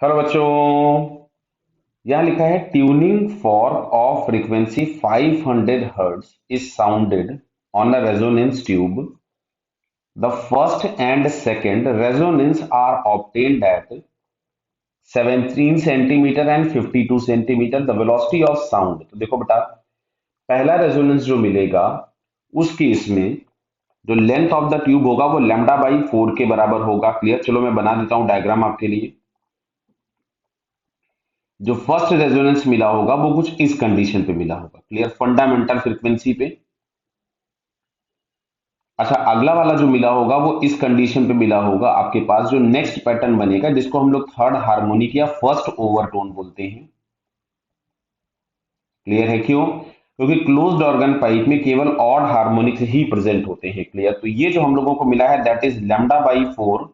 Hello बच्चों। यहाँ लिखा है tuning fork of frequency 500 hertz is sounded on a resonance tube. The first and second resonance are obtained at 17 centimetre and 52 centimetre. The velocity of sound. तो देखो बेटा, पहला resonance जो मिलेगा उस केस में जो लेंथ ऑफ द ट्यूब होगा वो लैम्डा बाई 4 के बराबर होगा. क्लियर? चलो मैं बना देता हूं डायग्राम आपके लिए. जो फर्स्ट रेजोनेंस मिला होगा वो कुछ इस कंडीशन पे मिला होगा. क्लियर? फंडामेंटल फ्रीक्वेंसी पे. अच्छा, अगला वाला जो मिला होगा वो इस कंडीशन पे मिला होगा. आपके पास जो नेक्स्ट पैटर्न बनेगा जिसको हम लोग थर्ड हार्मोनिक या फर्स्ट ओवरटोन बोलते हैं. क्लियर है? क्यों? क्योंकि क्लोज्ड ऑर्गन पाइप में केवल ऑड हार्मोनिक्स ही प्रेजेंट होते हैं. क्लियर? तो ये जो हम लोगों को मिला है that is lambda by 4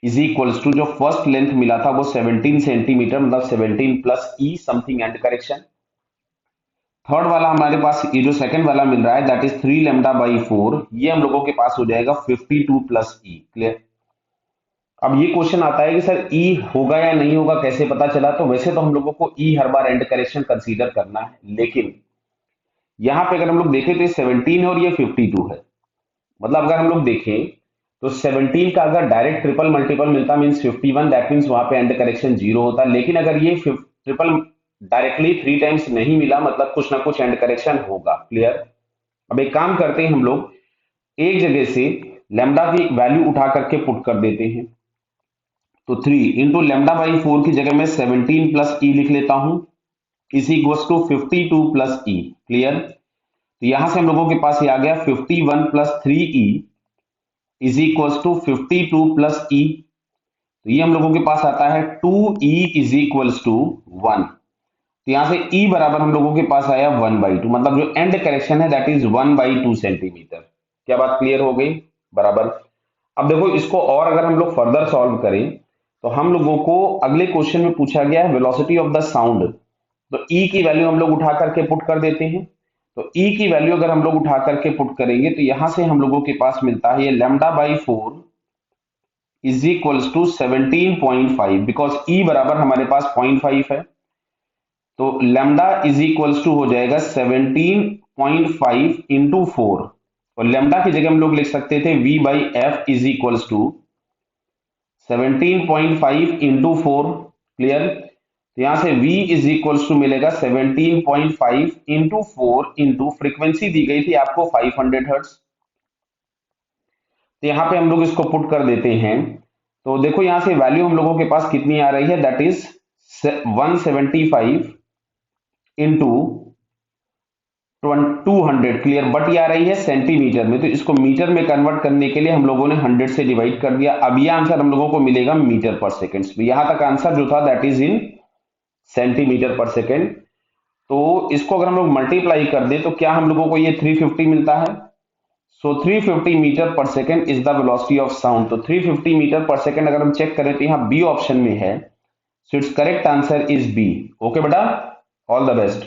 is equals to, जो फर्स्ट लेंथ मिला था वो 17 सेंटीमीटर, मतलब 17 plus e something and correction. Third वाला हमारे पास ये जो सेकंड वाला मिल रहा है दैट इज 3 लैम्डा बाई 4, ये हम लोगों के पास हो जाएगा 52 प्लस ई. क्लियर? अब ये क्वेश्चन आता है कि सर ई होगा या नहीं होगा, कैसे पता चला? तो वैसे तो हम लोगों को ई हर बार एंड करेक्शन कंसीडर करना है, लेकिन यहाँ पे अगर हम लोग देखें तो ये 17 है और ये 52 है. मतलब अगर हम लोग देखें तो 17 का अगर डायरेक्ट ट्रिपल मल्टीपल मिलता मीन्स 51, दैट मीन्स वहां पे एंड करेक्शन जीरो होता. लेकिन अगर ये ट्रिपल डायरेक्टली 3 टाइम्स नहीं मिला, मतलब कुछ ना कुछ एंड करेक्शन होगा. क्लियर? अब एक काम करते हैं, हम लोग एक जगह से लैम्डा की वैल्यू उठा करके पुट कर देते हैं. तो 3 इंटू लैम्डा बाई 4 की जगह मैं 17 प्लस ई लिख लेता हूं, is equals to 52 plus e. Clear? तो यहां से हम लोगों के पास ये आ गया 51 plus 3 e is equals to 52 plus e. तो ये हम लोगों के पास आता है 2e इज इक्वल्स टू 1. तो यहां से e बराबर हम लोगों के पास आया 1/2, मतलब जो एंड करेक्शन है दैट इज 1/2 सेंटीमीटर. क्या बात क्लियर हो गई? बराबर. अब देखो, इसको और अगर हम लोग फर्दर सॉल्व करें तो हम लोगों को अगले क्वेश्चन में पूछा गया है वेलोसिटी ऑफ द साउंड. तो ई की वैल्यू हम लोग उठा करके पुट कर देते हैं. तो ई की वैल्यू अगर हम लोग उठा करके पुट करेंगे तो यहां से हम लोगों के पास मिलता है ये lambda by 4 is equals to 17.5, because e बराबर हमारे पास 0.5 है. तो लैम्डा इज इक्वल्स टू हो जाएगा 17.5 इंटू 4, और लैम्डा की जगह हम लोग लिख सकते थे v by f is equals to 17.5 into 4. Clear? तो यहां से v इज इक्वल्स टू मिलेगा 17.5 इंटू 4 इंटू फ्रीक्वेंसी दी गई थी आपको 500 हर्ट्ज. तो यहाँ पे हम लोग इसको पुट कर देते हैं. तो देखो यहां से वैल्यू हम लोगों के पास कितनी आ रही है, that is 175 into 200. Clear? But ये आ रही है सेंटीमीटर में, तो इसको मीटर में कन्वर्ट करने के लिए हम लोगों ने 100 से डिवाइड कर दिया. अब ये आंसर हम लोगों को मिलेगा मीटर पर सेकेंड. यहां तक आंसर जो था दैट इज इन सेंटीमीटर पर सेकेंड. तो इसको अगर हम लोग मल्टीप्लाई कर दे तो क्या हम लोगों को ये 350 मिलता है. सो 350 मीटर पर second is the velocity of sound. तो 350 मीटर पर सेकेंड अगर हम चेक करें तो यहाँ बी ऑप्शन में है. So it's correct answer is B. Okay बेटा, ऑल द बेस्ट.